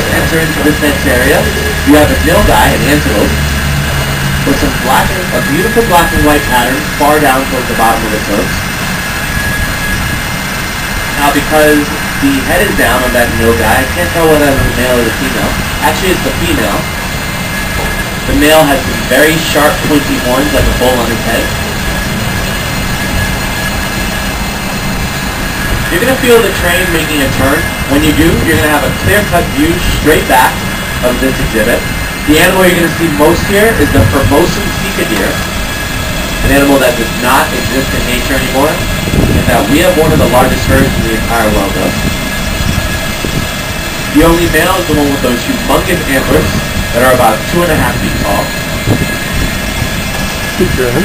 first enter into this next area, you have a nilgai, an antelope, with some a beautiful black and white pattern far down towards the bottom of its hooves. Now because the head is down on that nilgai, I can't tell whether it's a male or the female. Actually it's the female. The male has some very sharp pointy horns like a bull on his head. You're going to feel the train making a turn. When you do, you're going to have a clear-cut view straight back of this exhibit. The animal you're going to see most here is the Formosan sika deer, an animal that does not exist in nature anymore, and that we have one of the largest herds in the entire world of. The only male is the one with those humongous antlers that are about 2.5 feet tall. Good job.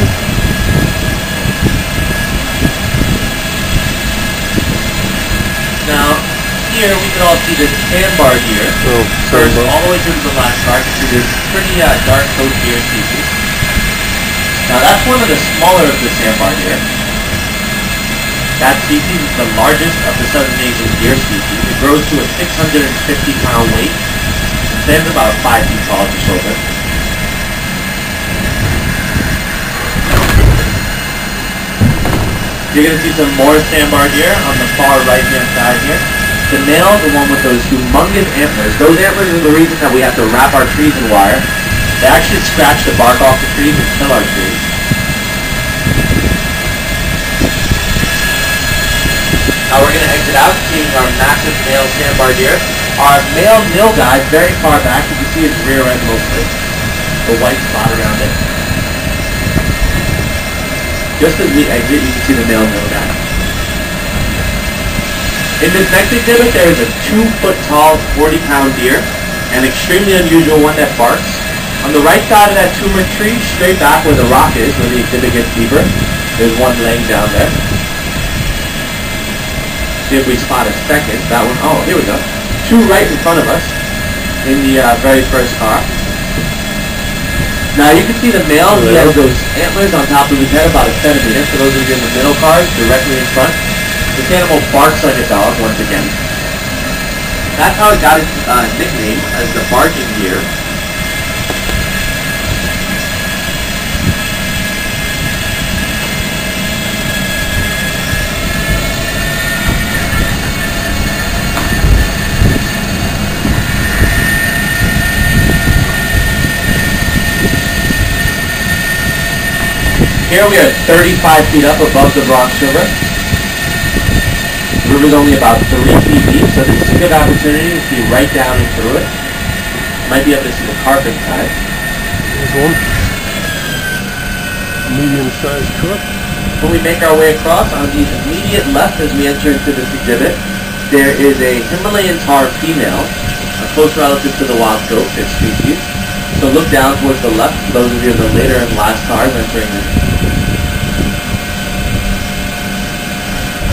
Now, here we can all see this sandbar deer. First, all the way to the last part, you see this pretty dark coat deer species. Now, that's one of the smaller of the sandbar deer. That species is the largest of the Southern Asian deer species. It grows to a 650-pound weight. It stands about 5 feet tall at the shoulder. You're going to see some more sandbar deer on the far right-hand side here. The male, the one with those humongous antlers. Those antlers are the reason that we have to wrap our trees in wire. They actually scratch the bark off the trees and kill our trees. Now we're going to exit out, seeing our massive male sandbar deer. Our male nilgai, very far back, you can see his rear end mostly. The white spot around it. Just as we exit, you can see the male nilgai. In this next exhibit, there is a 2-foot-tall, 40-pound deer, an extremely unusual one that barks. On the right side of that turmeric tree, straight back where the rock is, where the exhibit gets deeper, there's one laying down there. See if we spot a second. That one, oh, here we go. 2 right in front of us, in the very first car. Now you can see the male, he has those antlers on top of his head about a centimeter. For those of you in the middle cars, directly in front. This animal barks like a dog once again. That's how it got its nickname as the barking deer. Here we are 35 feet up above the Bronx River. The river is only about 3 feet deep, so this is a good opportunity to see right down and through it. Might be able to see the carpet side. There's one. Medium-sized truck. When we make our way across, on the immediate left as we enter into this exhibit, there is a Himalayan tar female, a close relative to the wild goat, its species. So look down towards the left, for those of you in the later and last cars entering in.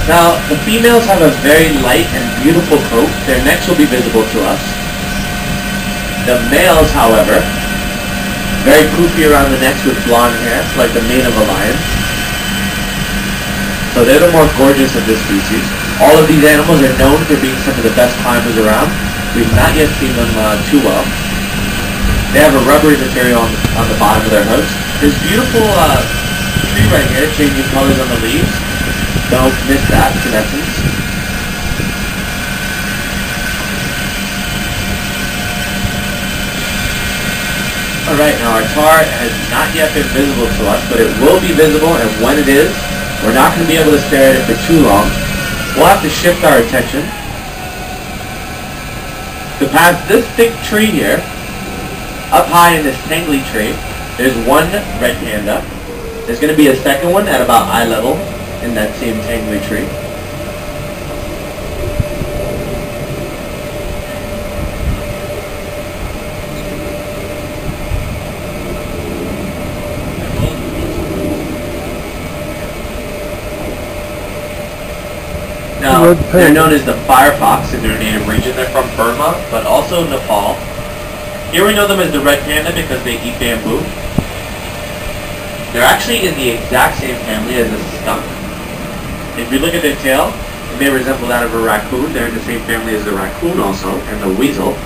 Now, the females have a very light and beautiful coat. Their necks will be visible to us. The males, however, very poofy around the necks with blonde hair, like the mane of a lion. So they're the more gorgeous of this species. All of these animals are known for being some of the best climbers around. We've not yet seen them too well. They have a rubbery material on the bottom of their hooves. This beautiful tree right here, changing colors on the leaves. Don't miss that, senescence. Alright, now our tar has not yet been visible to us, but it will be visible, and when it is, we're not going to be able to stare at it for too long. We'll have to shift our attention to past this thick tree here. Up high in this tangly tree, there's one red panda. There's going to be a second one at about eye level in that same tangly tree. Now, they're known as the fire fox in their native region. They're from Burma, but also Nepal. Here we know them as the red panda because they eat bamboo. They're actually in the exact same family as a skunk. If you look at their tail, it may resemble that of a raccoon. They're in the same family as the raccoon also, and the weasel.